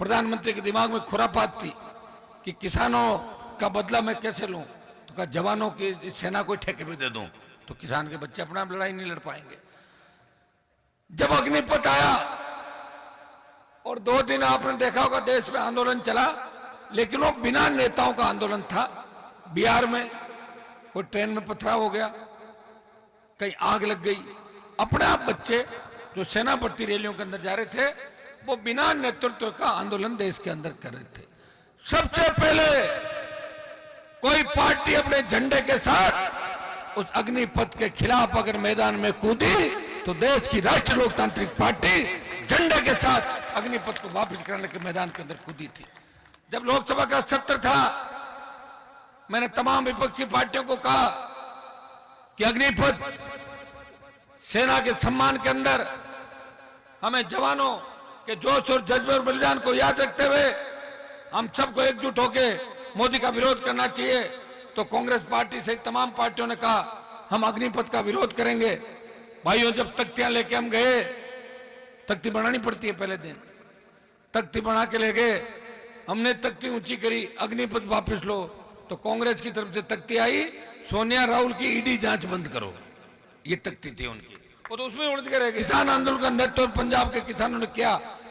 प्रधानमंत्री के दिमाग में खुरापात थी कि किसानों का बदला मैं कैसे लूं, तो कहा जवानों की सेना को ठेके पे दे दूं तो किसान के बच्चे अपना आप लड़ाई नहीं लड़ पाएंगे। जब अग्निपथ आया और 2 दिन आपने देखा होगा देश में आंदोलन चला, लेकिन वो बिना नेताओं का आंदोलन था। बिहार में कोई ट्रेन में पथराव हो गया, कहीं आग लग गई, अपने आप बच्चे जो सेना भर्ती रैलियों के अंदर जा रहे थे वो बिना नेतृत्व का आंदोलन देश के अंदर कर रहे थे। सबसे पहले कोई पार्टी अपने झंडे के साथ उस अग्निपथ के खिलाफ अगर मैदान में कूदी तो देश की राष्ट्रीय लोकतांत्रिक पार्टी झंडे के साथ अग्निपथ को वापस करने के मैदान के अंदर कूदी थी। जब लोकसभा का सत्र था, मैंने तमाम विपक्षी पार्टियों को कहा कि अग्निपथ सेना के सम्मान के अंदर हमें जवानों के जोश और जज्बे और बलिदान को याद रखते हुए हम सबको एकजुट होकर मोदी का विरोध करना चाहिए। तो कांग्रेस पार्टी सहित तमाम पार्टियों ने कहा हम अग्निपथ का विरोध करेंगे। भाइयों, जब तख्तियां लेके हम गए, तख्ती बनानी पड़ती है पहले दिन, तख्ती बना के ले गए, हमने तख्ती ऊंची करी, अग्निपथ वापस लो, तो कांग्रेस की तरफ से तख्ती आई, सोनिया राहुल की ईडी जांच बंद करो, ये तख्ती थी उनकी। वो तो उसमें उलझ के रह गए। किसान आंदोलन का नेतृत्व पंजाब के किसानों ने किया,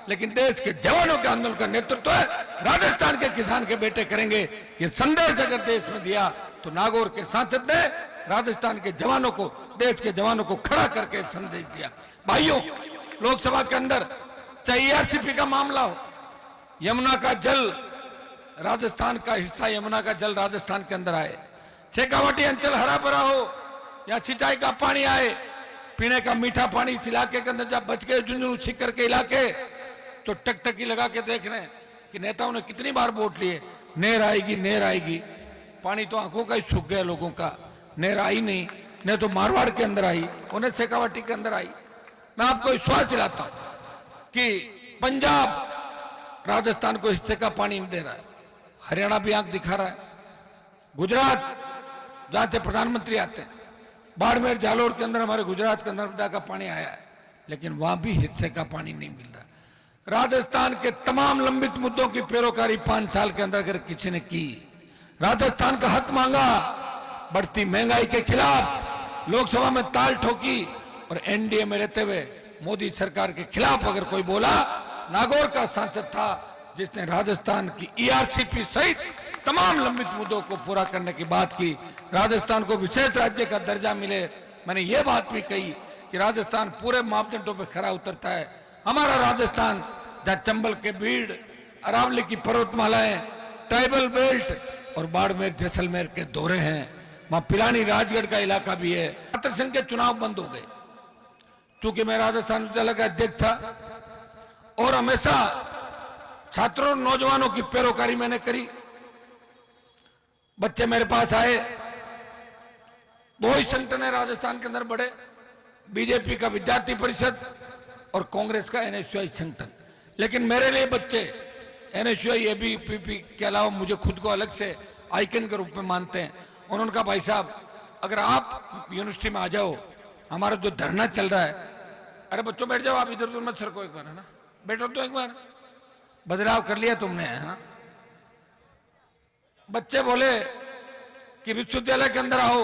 लेकिन देश के जवानों के आंदोलन का नेतृत्व है राजस्थान के किसान के बेटे करेंगे। ये संदेश अगर देश में दिया तो नागौर के सांसद ने राजस्थान के जवानों को, देश के जवानों को खड़ा करके संदेश दिया। भाइयों, लोकसभा के अंदर चाहे ईआरसीपी का मामला हो, यमुना का जल राजस्थान का हिस्सा, यमुना का जल राजस्थान के अंदर आए, शेखावाटी अंचल हरा भरा हो, या सिंचाई का पानी आए, पीने का मीठा पानी इस इलाके के अंदर जब बच गए, झुंझुनू सीकर के इलाके, तो टकटकी लगा के देख रहे हैं कि नेताओं ने कितनी बार वोट लिए, नहर आएगी नहर आएगी, पानी तो आंखों का ही सूख गया लोगों का, नहर आई नहीं, न तो मारवाड़ के अंदर आई, उन्हें शेखावाटी के अंदर आई। मैं आपको विश्वास दिलाता हूं कि पंजाब राजस्थान को हिस्से का पानी दे रहा है, हरियाणा भी आंख दिखा रहा है, गुजरात जहां से प्रधानमंत्री आते हैं, बाड़मेर जालोर के अंदर हमारे गुजरात के नर्मदा का पानी आया है, लेकिन वहां भी हिस्से का पानी नहीं मिल रहा। राजस्थान के तमाम लंबित मुद्दों की पैरोकारी 5 साल के अंदर अगर किसी ने की, राजस्थान का हक मांगा, बढ़ती महंगाई के खिलाफ लोकसभा में ताल ठोकी, और एनडीए में रहते हुए मोदी सरकार के खिलाफ अगर कोई बोला, नागौर का सांसद था जिसने राजस्थान की ईआरसीपी सहित तमाम लंबित मुद्दों को पूरा करने की बात की, राजस्थान को विशेष राज्य का दर्जा मिले। मैंने ये बात भी कही कि राजस्थान पूरे मापदंडों पर खरा उतरता है। हमारा राजस्थान जहां चंबल के भीड़, अरावली की पर्वतमालाएं, ट्राइबल बेल्ट और बाड़मेर जैसलमेर के दौरे हैं, वहां पिलानी राजगढ़ का इलाका भी है। छात्र संघ के चुनाव बंद हो गए, चूंकि मैं राजस्थान विद्यालय का अध्यक्ष था और हमेशा छात्रों और नौजवानों की पैरोकारी मैंने करी। बच्चे मेरे पास आए, 2 ही संगठन है राजस्थान के अंदर बड़े, बीजेपी का विद्यार्थी परिषद और कांग्रेस का एनएसयूआई संगठन, लेकिन मेरे लिए बच्चे एनएसयूआई एबीवीपी के अलावा मुझे खुद को अलग से आइकन के रूप में मानते हैं। उन्होंने कहा भाई साहब, अगर आप यूनिवर्सिटी में आ जाओ, हमारा जो धरना चल रहा है, अरे बच्चों बैठ जाओ, आप इधर उधर मत सरको, एक बार है ना, बैठो तो एक बार, बदलाव कर लिया तुमने, है ना। बच्चे बोले कि विश्वविद्यालय के अंदर आओ,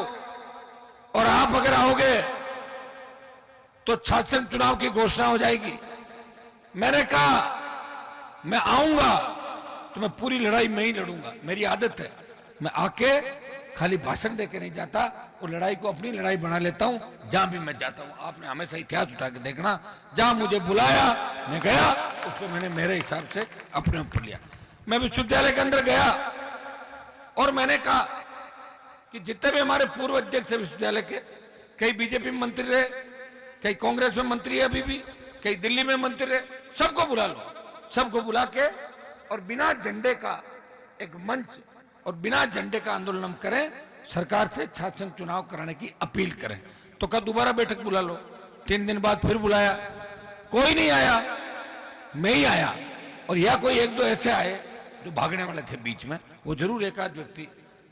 और आप अगर आओगे तो छात्र चुनाव की घोषणा हो जाएगी। मैंने कहा मैं आऊंगा तो मैं पूरी लड़ाई में ही लड़ूंगा, मेरी आदत है, मैं आके खाली भाषण देके नहीं जाता, और लड़ाई को अपनी लड़ाई बना लेता हूं जहां भी मैं जाता हूं। आपने हमेशा इतिहास उठा के देखना, जहां मुझे बुलाया मैं गया, उसको मैंने मेरे हिसाब से अपने ऊपर लिया। मैं विश्वविद्यालय के अंदर गया और मैंने कहा कि जितने भी हमारे पूर्व अध्यक्ष है विश्वविद्यालय के, कई बीजेपी में मंत्री रहे, कई कांग्रेस में मंत्री है अभी भी, कई दिल्ली में मंत्री रहे, सबको बुला लो, सबको बुला के और बिना झंडे का एक मंच और बिना झंडे का आंदोलन हम करें, सरकार से छात्र संघ चुनाव कराने की अपील करें। तो कल दोबारा बैठक बुला लो, 3 दिन बाद फिर बुलाया, कोई नहीं आया, मैं ही आया, और या कोई 1-2 ऐसे आए जो भागने वाले थे बीच में, वो जरूर एक आध व्यक्ति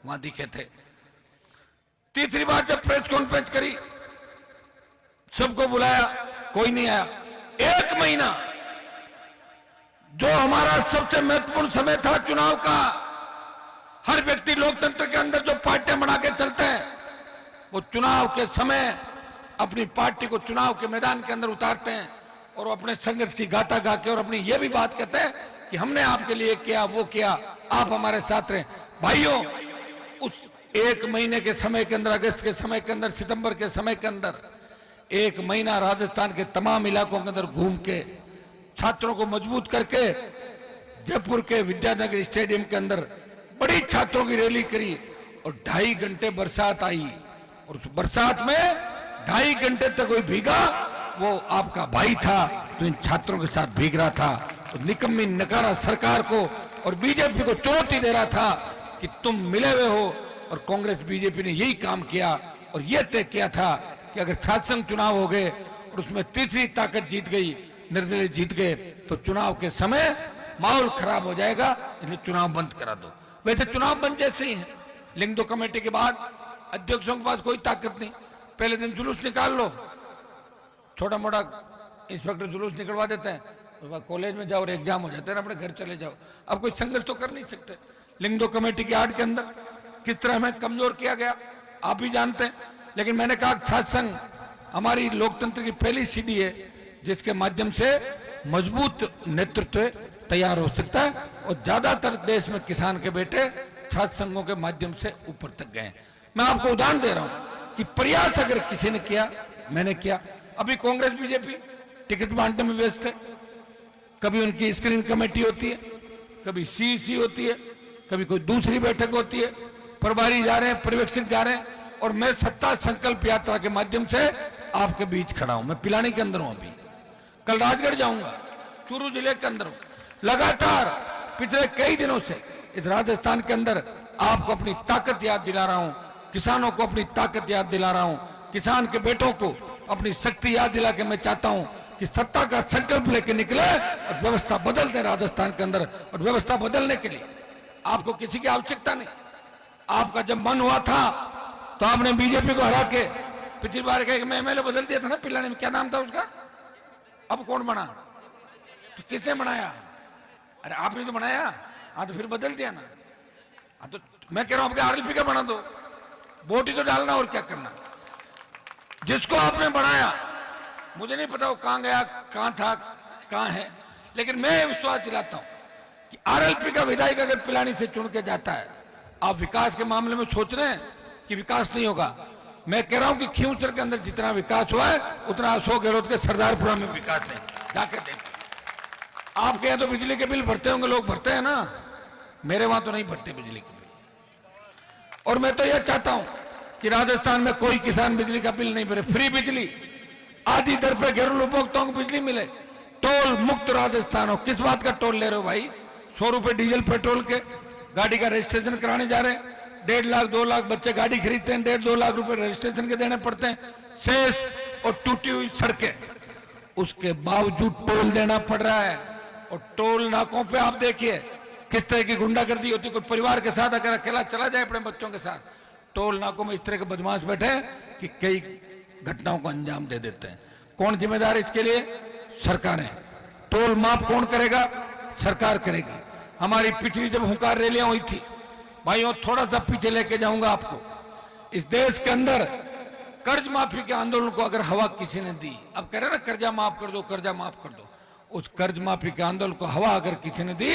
वहां दिखे थे। तीसरी बार जब प्रेस कॉन्फ्रेंस करी, सबको बुलाया, कोई नहीं आया। 1 महीना जो हमारा सबसे महत्वपूर्ण समय था चुनाव का, हर व्यक्ति लोकतंत्र के अंदर जो पार्टियां बना के चलते हैं, वो चुनाव के समय अपनी पार्टी को चुनाव के मैदान के अंदर उतारते हैं और अपने संघर्ष की गाथा गा के और अपनी ये भी बात कहते हैं कि हमने आपके लिए किया, वो किया, आप हमारे साथ रहे। भाइयों, उस एक महीने के समय के अंदर, अगस्त के समय के अंदर, सितंबर के समय के अंदर, एक महीना राजस्थान के तमाम इलाकों के अंदर घूम के छात्रों को मजबूत करके जयपुर के विद्यानगर स्टेडियम के अंदर बड़ी छात्रों की रैली करी और 2.5 घंटे बरसात आई और उस बरसात में 2.5 घंटे तक कोई भीगा, वो आपका भाई था जो इन छात्रों के साथ भीग रहा था। तो निकम्मी नकारा सरकार को और बीजेपी को चुनौती दे रहा था कि तुम मिले हुए हो, और कांग्रेस बीजेपी ने यही काम किया और यह तय किया था कि अगर छात्र संघ चुनाव हो गए और उसमें तीसरी ताकत जीत गई, निर्दलीय जीत गए, तो चुनाव के समय माहौल खराब हो जाएगा, इन्हें चुनाव बंद करा दो। वैसे चुनाव बंद जैसे ही है, लिंग दो कमेटी के बाद अध्यक्षों के पास कोई ताकत नहीं। पहले दिन जुलूस निकाल लो, छोटा मोटा इंस्पेक्टर जुलूस निकलवा देते हैं, उसके बाद कॉलेज में जाओ और एग्जाम हो जाते हैं, अपने घर चले जाओ। अब कोई संघर्ष तो कर नहीं सकते। लिंग दो कमेटी की आड़ के अंदर किस तरह हमें कमजोर किया गया आप भी जानते हैं। लेकिन मैंने कहा छात्र संघ हमारी लोकतंत्र की पहली सीढ़ी है जिसके माध्यम से मजबूत नेतृत्व तैयार हो सकता है, और ज्यादातर देश में किसान के बेटे छात्र संघों के माध्यम से ऊपर तक गए। मैं आपको उदाहरण दे रहा हूं कि प्रयास अगर किसी ने किया, मैंने किया। अभी कांग्रेस बीजेपी टिकट बांटने में व्यस्त है, कभी उनकी स्क्रीनिंग कमेटी होती है, कभी सीईसी होती है, कभी कोई दूसरी बैठक होती है, प्रभारी जा रहे हैं, पर्यवेक्षक जा रहे हैं, और मैं सत्ता संकल्प यात्रा के माध्यम से आपके बीच खड़ा हूं। मैं पिलानी के अंदर हूं, अभी कल राजगढ़ जाऊंगा, चूरू जिले के अंदर हूं। लगातार पिछले कई दिनों से इस राजस्थान के अंदर आपको अपनी ताकत याद दिला रहा हूं, किसानों को अपनी ताकत याद दिला रहा हूं, किसान के बेटों को अपनी शक्ति याद दिला के मैं चाहता हूं कि सत्ता का संकल्प लेके निकले और व्यवस्था बदल दें राजस्थान के अंदर। और व्यवस्था बदलने के लिए आपको किसी की आवश्यकता नहीं। आपका जब मन हुआ था तो आपने बीजेपी को हरा के पिछली बार मैं एमएलए बदल दिया था ना पिलाने में, क्या नाम था उसका, अब कौन बना, तो किसने बनाया, अरे आपने तो बनाया, हाँ तो फिर बदल दिया ना। हाँ तो मैं कह रहा हूं आपके आरएलपी का बना दो, वोट ही तो डालना और क्या करना। जिसको आपने बनाया मुझे नहीं पता वो कहां गया, कहां था, कहां है, लेकिन मैं विश्वास दिलाता हूं कि आरएलपी का विधायक अगर पिलानी से चुन के जाता है, आप विकास के मामले में सोच रहे हैं कि विकास नहीं होगा, मैं कह रहा हूं कि खींवसर के अंदर जितना विकास हुआ है उतना अशोक गहलोत के सरदारपुरा में विकास नहीं। जाके देखो, आपके यहां तो बिजली के बिल भरते होंगे लोग, भरते हैं ना, मेरे वहां तो नहीं भरते बिजली के बिल। और मैं तो यह चाहता हूं कि राजस्थान में कोई किसान बिजली का बिल नहीं भरे, फ्री बिजली, आधी दर पे घरेलू उपभोक्ताओं को बिजली मिले, टोल मुक्त राजस्थान हो। किस बात का टोल ले रहे हो भाई, 100 रुपए डीजल पेट्रोल के, गाड़ी का रजिस्ट्रेशन कराने जा रहे हैं, 1.5 लाख 2 लाख बच्चे गाड़ी खरीदते हैं, 1.5-2 लाख रुपए रजिस्ट्रेशन के देने पड़ते हैं, शेष और टूटी हुई सड़कें, उसके बावजूद टोल देना पड़ रहा है। और टोल नाकों पे आप देखिए किस तरह की गुंडागर्दी होती है। कोई परिवार के साथ अगर अकेला चला जाए अपने बच्चों के साथ, टोल नाकों में इस तरह के बदमाश बैठे कि कई घटनाओं को अंजाम दे देते हैं। कौन जिम्मेदार इसके लिए, सरकारें। टोल माफ कौन करेगा, सरकार करेगी। हमारी पिछली जब हुंकार रैलियां हुई थी, भाइयों थोड़ा सा पीछे लेके जाऊंगा आपको, इस देश के अंदर कर्ज माफी के आंदोलन को अगर हवा किसी ने दी, अब कह रहे ना कर्जा माफ कर दो, कर्जा माफ कर दो, उस कर्ज माफी के आंदोलन को हवा अगर किसी ने दी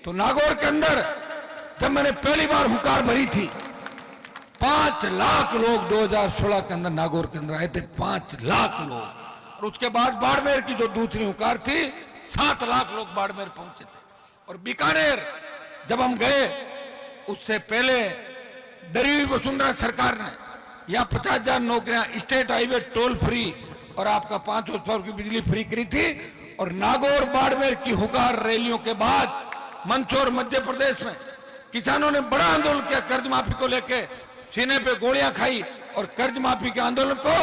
तो नागौर के अंदर जब मैंने पहली बार हुंकार भरी थी, 5 लाख लोग 2016 के अंदर नागौर के अंदर आए थे, 5 लाख लोग। और उसके बाद बाड़मेर की जो दूसरी हुंकार थी, 7 लाख लोग बाड़मेर पहुंचे थे। और बीकानेर जब हम गए, उससे पहले डरी हुई वसुंधरा सरकार ने यहाँ 50,000 नौकरियां, स्टेट हाईवे टोल फ्री और आपका 5 हॉर्स की बिजली फ्री करी थी। और नागौर बाड़मेर की हुंकार रैलियों के बाद मंदसौर मध्य प्रदेश में किसानों ने बड़ा आंदोलन किया, कर्ज माफी को लेके सीने पे गोलियां खाई और कर्ज माफी के आंदोलन को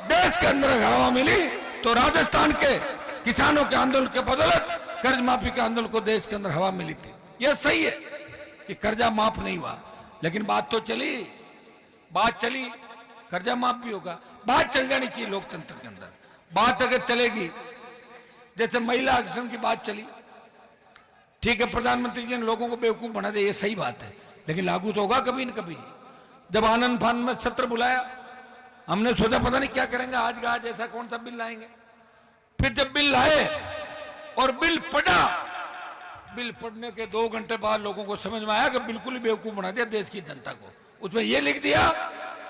देश के अंदर हवा मिली। तो राजस्थान के किसानों के आंदोलन के बदौलत कर्ज माफी के आंदोलन को देश के अंदर हवा मिली थी। यह सही है कि कर्जा माफ नहीं हुआ, लेकिन बात तो चली, बात चली, कर्जा माफ भी होगा, बात चल जानी चाहिए लोकतंत्र के अंदर। बात अगर चलेगी, जैसे महिला आरक्षण की बात चली, ठीक है, प्रधानमंत्री जी ने लोगों को बेवकूफ बना दिया, ये सही बात है, लेकिन लागू तो होगा कभी न कभी। जब आनंद फानंद में सत्र बुलाया, हमने सोचा पता नहीं क्या करेंगे, आज का आज ऐसा कौन सा बिल लाएंगे। फिर जब बिल लाए और बिल पढ़ा, बिल पढ़ने के 2 घंटे बाद लोगों को समझ में आया कि बिल्कुल ही बेवकूफ बना दिया देश की जनता को। उसमें यह लिख दिया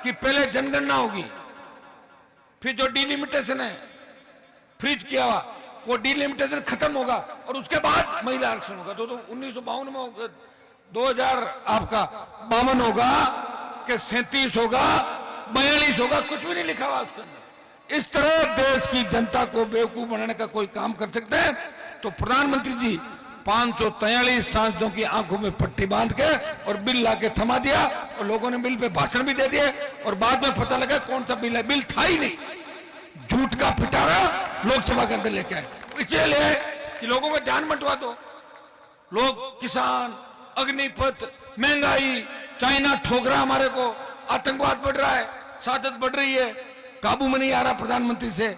कि पहले जनगणना होगी, फिर जो डिलिमिटेशन है फ्रीज किया हुआ वो डिलिमिटेशन खत्म होगा, और उसके बाद महिला आरक्षण होगा। तो 1952 में 2052 होगा कि 37 होगा, 42 होगा, कुछ भी नहीं लिखा हुआ उसके अंदर। इस तरह देश की जनता को बेवकूफ बनाने का कोई काम कर सकते हैं तो प्रधानमंत्री जी 543 सांसदों की आंखों में पट्टी बांध के और बिल लाके थमा दिया, और लोगों ने बिल पे भाषण भी दे दिए, और बाद में पता लगा कौन सा बिल है, बिल था ही नहीं, झूठ का पिटारा लोकसभा के अंदर लेके आए। इसलिए ले आए कि लोगों को जान बंटवा दो। लोग, किसान, अग्निपथ, महंगाई, चाइना ठोक रहा हमारे को, आतंकवाद बढ़ रहा है, साजिश बढ़ रही है, काबू में नहीं आ रहा प्रधानमंत्री से।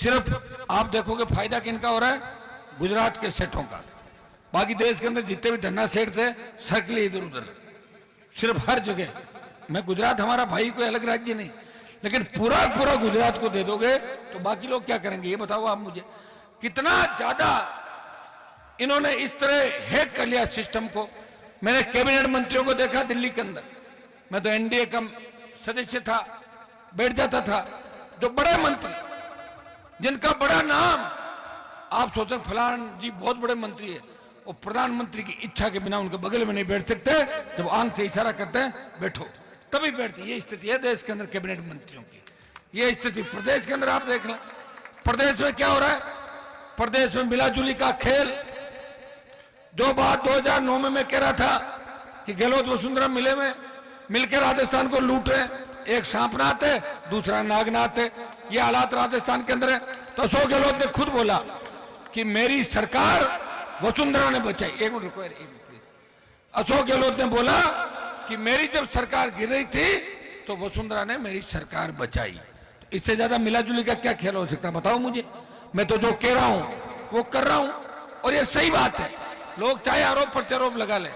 सिर्फ आप देखोगे फायदा किनका हो रहा है, गुजरात के सेठों का। बाकी देश के अंदर जितने भी धन्ना सेठ थे सर्कले इधर उधर, सिर्फ हर जगह। मैं गुजरात हमारा भाई, कोई अलग राज्य नहीं, लेकिन पूरा पूरा गुजरात को दे दोगे तो बाकी लोग क्या करेंगे, ये बताओ आप मुझे। कितना ज्यादा इन्होंने इस तरह हैक कर लिया सिस्टम को। मैंने कैबिनेट मंत्रियों को देखा दिल्ली के अंदर, मैं तो एनडीए का सदस्य था, बैठ जाता था, जो बड़े मंत्री जिनका बड़ा नाम, आप सोचते फलान जी बहुत बड़े मंत्री है, और प्रधानमंत्री की इच्छा के बिना उनके बगल में नहीं बैठ सकते, जब आंख से इशारा करते हैं बैठो तभी बैठते। ये स्थिति है देश के अंदर कैबिनेट मंत्रियों की। ये स्थिति प्रदेश के अंदर आप देख लें, प्रदेश में क्या हो रहा है। प्रदेश में मिलाजुली का खेल। जो बात 2009 में मैं कह रहा था कि गहलोत वसुंधरा मिले में मिलकर राजस्थान को लूट रहे, एक सांपनाथ है दूसरा नागनाथ है, ये हालात राजस्थान के अंदर है। तो अशोक गहलोत ने खुद बोला कि मेरी सरकार वसुंधरा ने बचाई। एक मिनट रुको, प्लीज। अशोक गहलोत ने बोला कि मेरी जब सरकार गिर रही थी तो वसुंधरा ने मेरी सरकार बचाई। तो इससे ज्यादा मिलाजुली का क्या खेल हो सकता है, बताओ मुझे। मैं तो जो कह रहा हूं वो कर रहा हूं, और ये सही बात है। लोग चाहे आरोप प्रत्यारोप लगा लें,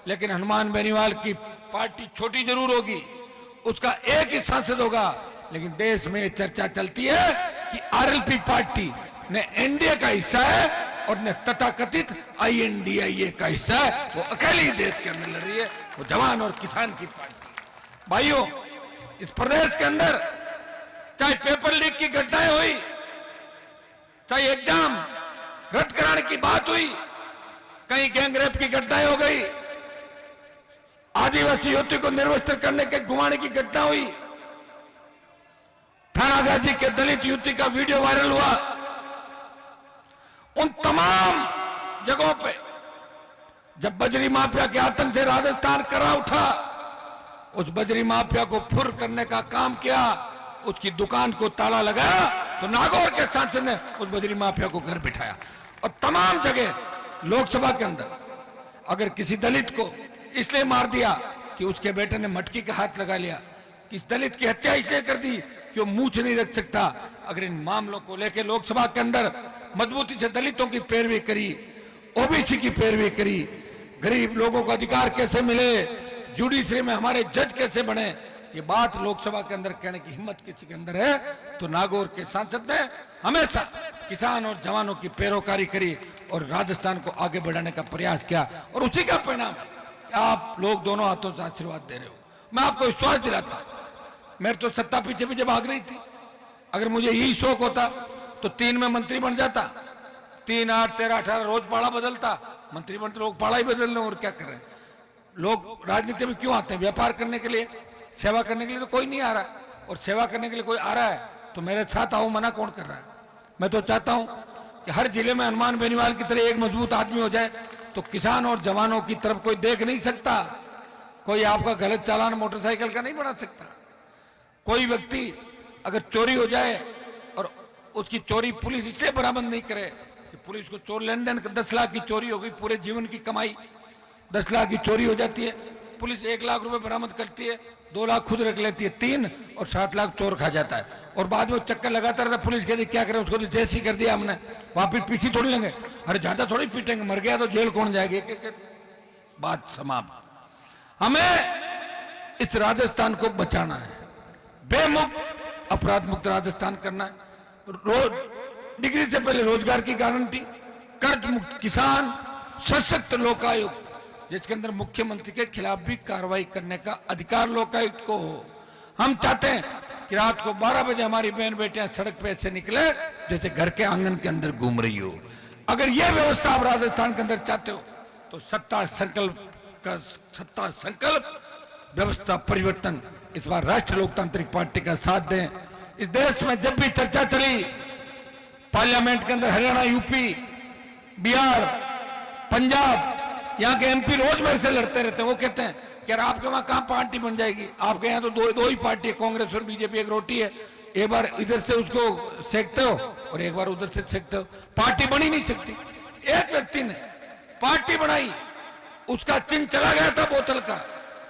लेकिन हनुमान बेनीवाल की पार्टी छोटी जरूर होगी, उसका एक ही सांसद होगा, लेकिन देश में चर्चा चलती है कि आरएलपी पार्टी ने एनडीए का हिस्सा है और ने तथाकथित आईएनडीए का हिस्सा है, वो अकेली देश के अंदर लड़ रही है, वो जवान और किसान की पार्टी। भाइयों, इस प्रदेश के अंदर चाहे पेपर लीक की घटनाएं हुई, चाहे एग्जाम रद्द कराने की बात हुई, कहीं गैंगरेप की घटनाएं हो गई, आदिवासी युवती को निर्वस्त्र करने के घुमाने की घटना हुई, थानागाजी के दलित युवती का वीडियो वायरल हुआ, उन तमाम जगहों पे जब बजरी माफिया के आतंक से राजस्थान करा उठा, उस बजरी माफिया को फुर करने का काम किया, उसकी दुकान को ताला लगाया, तो नागौर के सांसद ने उस बजरी माफिया को घर बिठाया। और तमाम जगह लोकसभा के अंदर अगर किसी दलित को इसलिए मार दिया कि उसके बेटे ने मटकी का हाथ लगा लिया, कि इस दलित की हत्या इसलिए कर दी कि वो मूंछ नहीं रख सकता, अगर इन मामलों को लेकर लोकसभा के अंदर मजबूती से दलितों की पैरवी करी, ओबीसी की पैरवी करी, गरीब लोगों को अधिकार कैसे मिले, जुडिशरी में हमारे जज कैसे बने, ये बात लोकसभा के अंदर कहने की हिम्मत किसी के अंदर है तो नागौर के सांसद ने हमेशा किसान और जवानों की पैरोकारी करी और राजस्थान को आगे बढ़ाने का प्रयास किया, और उसी का परिणाम है कि आप लोग दोनों हाथों से आशीर्वाद दे रहे हो। मैं आपको विश्वास दिलाता हूं, मेरे तो सत्ता पीछे पीछे भाग रही थी। अगर मुझे यही शौक होता तो 3 में मंत्री बन जाता, 3, 8, 13, 18 रोज पाड़ा बदलता, मंत्री बनते लोग पाड़ा ही बदल रहे, और क्या कर रहे हैं लोग। राजनीति में क्यों आते हैं, व्यापार करने के लिए, सेवा करने के लिए तो कोई नहीं आ रहा, और सेवा करने के लिए कोई आ रहा है तो मेरे साथ आओ, मना कौन कर रहा है। मैं तो चाहता हूं कि हर जिले में हनुमान बेनीवाल की तरह एक मजबूत आदमी हो जाए, तो किसान और जवानों की तरफ कोई देख नहीं सकता, कोई आपका गलत चालान मोटरसाइकिल का नहीं बना सकता। कोई व्यक्ति अगर चोरी हो जाए और उसकी चोरी पुलिस इसलिए बरामद नहीं करे कि पुलिस को चोर लेन देन 10 लाख की चोरी हो गई, पूरे जीवन की कमाई 10 लाख की चोरी हो जाती है, पुलिस 1 लाख रुपए बरामद करती है, 2 लाख खुद रख लेती है, 3 और 7 लाख चोर खा जाता है। और बाद में चक्कर लगाता रहता, पुलिस कहती क्या करें, उसको तो जैसी कर दिया हमने, वापिस पीछे थोड़ी लेंगे, अरे ज्यादा थोड़ी पीटेंगे, मर गया तो जेल कौन जाएगी, बात समाप्त। हमें इस राजस्थान को बचाना है, बेमुक्त अपराध मुक्त राजस्थान करना है। डिग्री से पहले रोजगार की गारंटी, कर्ज मुक्त किसान, सशक्त लोकायुक्त जिसके अंदर मुख्यमंत्री के खिलाफ भी कार्रवाई करने का अधिकार लोकायुक्त को हो। हम चाहते हैं कि रात को 12 बजे हमारी बहन बेटियां सड़क पे ऐसे निकले जैसे घर के आंगन के अंदर घूम रही हो। अगर यह व्यवस्था आप राजस्थान के अंदर चाहते हो तो सत्ता संकल्प व्यवस्था परिवर्तन इस बार राष्ट्रीय लोकतांत्रिक पार्टी का साथ दें। इस देश में जब भी चर्चा चली पार्लियामेंट के अंदर, हरियाणा, यूपी, बिहार, पंजाब, यहाँ के एमपी रोज मेरे से लड़ते रहते हैं। वो कहते हैं कि यार आपके वहां कहां पार्टी बन जाएगी, आपके यहाँ तो दो ही पार्टी है, कांग्रेस और बीजेपी, एक रोटी है, एक बार इधर से उसको सेकते हो और एक बार उधर से सेकते हो, पार्टी बनी नहीं सकती। एक व्यक्ति ने पार्टी बनाई, उसका चिन्ह चला गया था बोतल का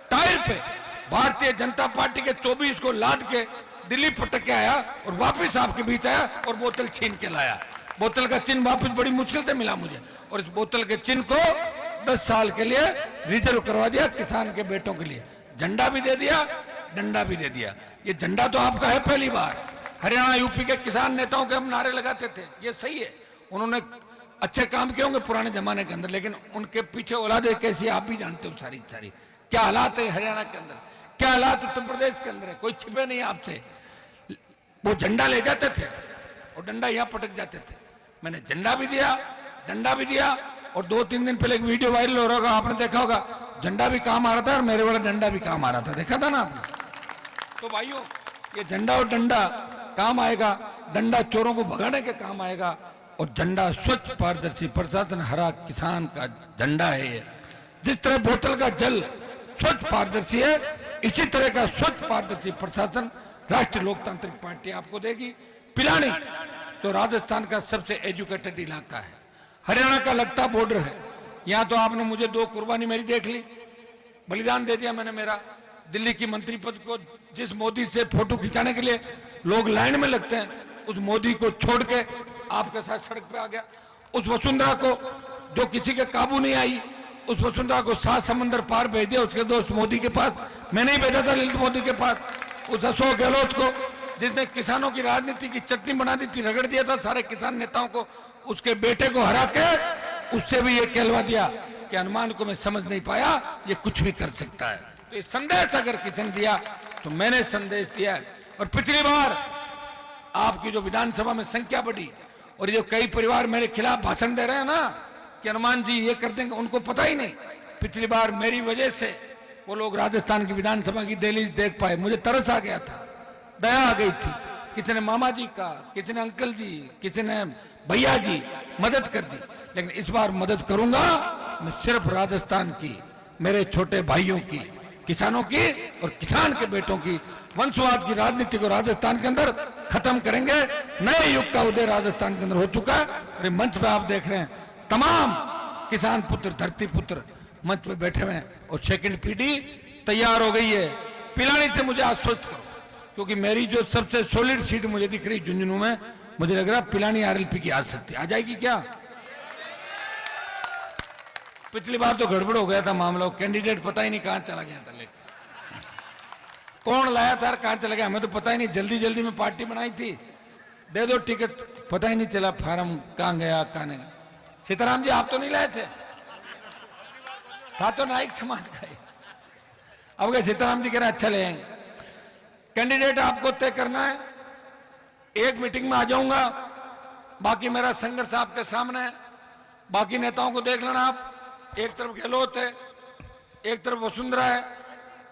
टायर पे, भारतीय जनता पार्टी के 24 को लाद के दिल्ली पटक के आया और वापिस आपके बीच आया और बोतल छीन के लाया। बोतल का चिन्ह वापिस बड़ी मुश्किल से मिला मुझे, और इस बोतल के चिन्ह को 10 साल के लिए रिजर्व करवा दिया किसान के बेटों के लिए, झंडा भी दे दिया, डंडा भी दे दिया। ये झंडा तो आपका है पहली बार। हरियाणा, यूपी के किसान नेताओं के हम नारे लगाते थे, ये सही है, उन्होंने अच्छे काम किए होंगे पुराने जमाने के अंदर, लेकिन उनके पीछे औलादे कैसी आप भी जानते हो सारी सारी। क्या हालात है हरियाणा के अंदर, क्या हालात उत्तर प्रदेश के अंदर है, कोई छिपे नहीं आपसे। वो झंडा ले जाते थे और डंडा यहाँ पटक जाते थे। मैंने झंडा भी दिया, डंडा भी दिया, और 2-3 दिन पहले एक वीडियो वायरल हो रहा होगा, आपने देखा होगा, झंडा भी काम आ रहा था और मेरे वाला डंडा भी काम आ रहा था, देखा था ना आपने। तो भाइयों, ये झंडा और डंडा काम आएगा, डंडा चोरों को भगाने के काम आएगा और झंडा स्वच्छ पारदर्शी प्रशासन, हरा किसान का झंडा है ये। जिस तरह बोतल का जल स्वच्छ पारदर्शी है, इसी तरह का स्वच्छ पारदर्शी प्रशासन राष्ट्रीय लोकतांत्रिक पार्टी आपको देगी। पिलानी तो राजस्थान का सबसे एजुकेटेड इलाका है, हरियाणा का लगता बॉर्डर है, यहाँ तो आपने मुझे 2 कुर्बानी मेरी देख ली, बलिदान दे दिया मैंने मेरा। दिल्ली की मंत्री पद को जिस मोदी से फोटो खिंचाने के लिए लोग लाइन में लगते हैं, उस मोदी को छोड़ के आपके साथ सड़क पे आ गया। उस वसुंधरा को जो किसी के काबू नहीं आई, उस वसुंधरा को 7 समंदर पार भेज दिया उसके दोस्त मोदी के पास, मैंने ही भेजा था ललित मोदी के पास। उस अशोक गहलोत को जिसने किसानों की राजनीति की चटनी बना दी थी, रगड़ दिया था सारे किसान नेताओं को, उसके बेटे को हरा के उससे भी ये कहलवा दिया कि हनुमान को मैं समझ नहीं पाया, ये कुछ भी कर सकता है। तो ये संदेश अगर किसी ने दिया तो मैंने संदेश दिया है। और पिछली बार आपकी जो विधानसभा में संख्या बढ़ी और जो कई परिवार मेरे खिलाफ भाषण दे रहे हैं ना कि हनुमान जी ये कर देंगे, उनको पता ही नहीं, पिछली बार मेरी वजह से वो लोग राजस्थान की विधानसभा की दहलीज देख पाए। मुझे तरस आ गया था, दया आ गई थी, किसी ने मामा जी का, किसी ने अंकल जी, किसी ने भैया जी मदद कर दी। लेकिन इस बार मदद करूंगा मैं सिर्फ राजस्थान की, मेरे छोटे भाइयों की, किसानों की और किसान के बेटों की। वंशवाद की राजनीति को राजस्थान के अंदर खत्म करेंगे। नए युग का उदय राजस्थान के अंदर हो चुका है। और मंच पे आप देख रहे हैं तमाम किसान पुत्र, धरती पुत्र मंच पे बैठे हुए हैं और सेकंड पीढ़ी तैयार हो गई है। पिलानी से मुझे आश्वस्त करो, क्योंकि मेरी जो सबसे सॉलिड सीट मुझे दिख रही झुंझुनू में, मुझे लग रहा है पिलानी आरएलपी की आ सकती है। आ जाएगी क्या? पिछली बार तो गड़बड़ हो गया था मामला, कैंडिडेट पता ही नहीं कहां चला गया था, लेकिन कौन लाया था, कहां चला गया हमें तो पता ही नहीं। जल्दी जल्दी में पार्टी बनाई थी, दे दो टिकट, पता ही नहीं चला फार्म कहां गया कहां नहीं। सीताराम जी आप तो नहीं लाए थे, था तो नाइक समाज का ही। अब क्या सीताराम जी कह रहे अच्छा ले आएंगे। कैंडिडेट आपको तय करना है, एक मीटिंग में आ जाऊंगा, बाकी मेरा संघर्ष आपके सामने है। बाकी नेताओं को देख लेना आप, एक तरफ गहलोत है, एक तरफ वसुंधरा है,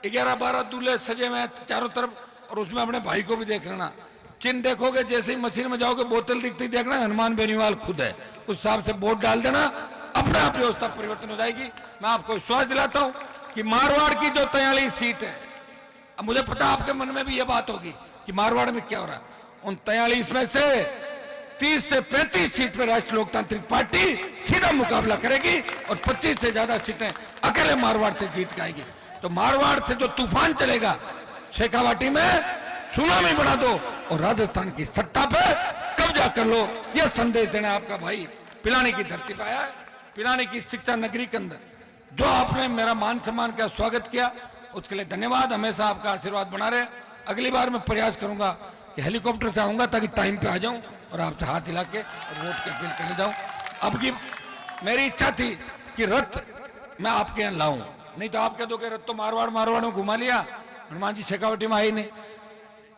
11-12 दूल्हे सजे हुए हैं चारों तरफ, और उसमें अपने भाई को भी देख लेना। चिन्ह देखोगे, जैसे ही मशीन में जाओगे बोतल दिखती देखना हनुमान बेनीवाल खुद है, उस हिसाब से वोट डाल देना, अपने आप व्यवस्था परिवर्तन हो जाएगी। मैं आपको विश्वास दिलाता हूं कि मारवाड़ की जो 43 सीट है, अब मुझे पता आपके मन में भी यह बात होगी कि मारवाड़ में क्या हो रहा है, उन 43 में से 30 से 35 सीट पर राष्ट्रीय लोकतांत्रिक पार्टी सीधा मुकाबला करेगी और 25 से ज्यादा सीटें अकेले मारवाड़ से जीत के आएगी। तो मारवाड़ से जो तूफान चलेगा, शेखावाटी में सुनामी बना दो और राजस्थान की सत्ता पे कब्जा कर लो। यह संदेश देना आपका भाई पिलानी की धरती पर आया है, पिलानी की शिक्षा नगरी के अंदर। जो आपने मेरा मान सम्मान का स्वागत किया उसके लिए धन्यवाद। हमेशा आपका आशीर्वाद बना रहे। अगली बार मैं प्रयास करूंगा कि हेलीकॉप्टर से आऊंगा ताकि टाइम पे आ जाऊं और आपसे हाथ हिला के वोट की अपील करने जाऊं। अब की मेरी इच्छा थी कि रथ मैं आपके यहाँ लाऊं, नहीं तो आप कह दो कि रथ तो मारवाड़ में घुमा लिया, हनुमान जी शेखावटी में आई नहीं।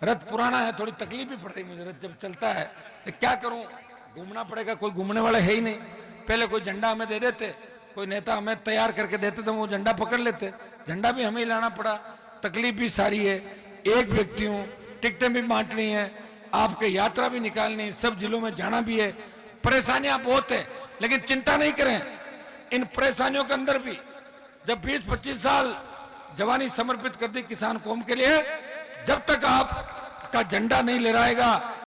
रथ पुराना है, थोड़ी तकलीफ भी पड़ रही मुझे रथ जब चलता है, तो क्या करूं, घूमना पड़ेगा, कोई घूमने वाले है ही नहीं। पहले कोई झंडा हमें दे देते, कोई नेता हमें तैयार करके देते तो वो झंडा पकड़ लेते, झंडा भी हमें ही लाना पड़ा। तकलीफ भी सारी है, एक व्यक्ति हूँ, टिकटें भी बांटनी है, आपके यात्रा भी निकालनी, सब जिलों में जाना भी है, परेशानियां बहुत है। लेकिन चिंता नहीं करें, इन परेशानियों के अंदर भी जब 20-25 साल जवानी समर्पित कर दी किसान कौम के लिए, जब तक आपका झंडा नहीं लहराएगा,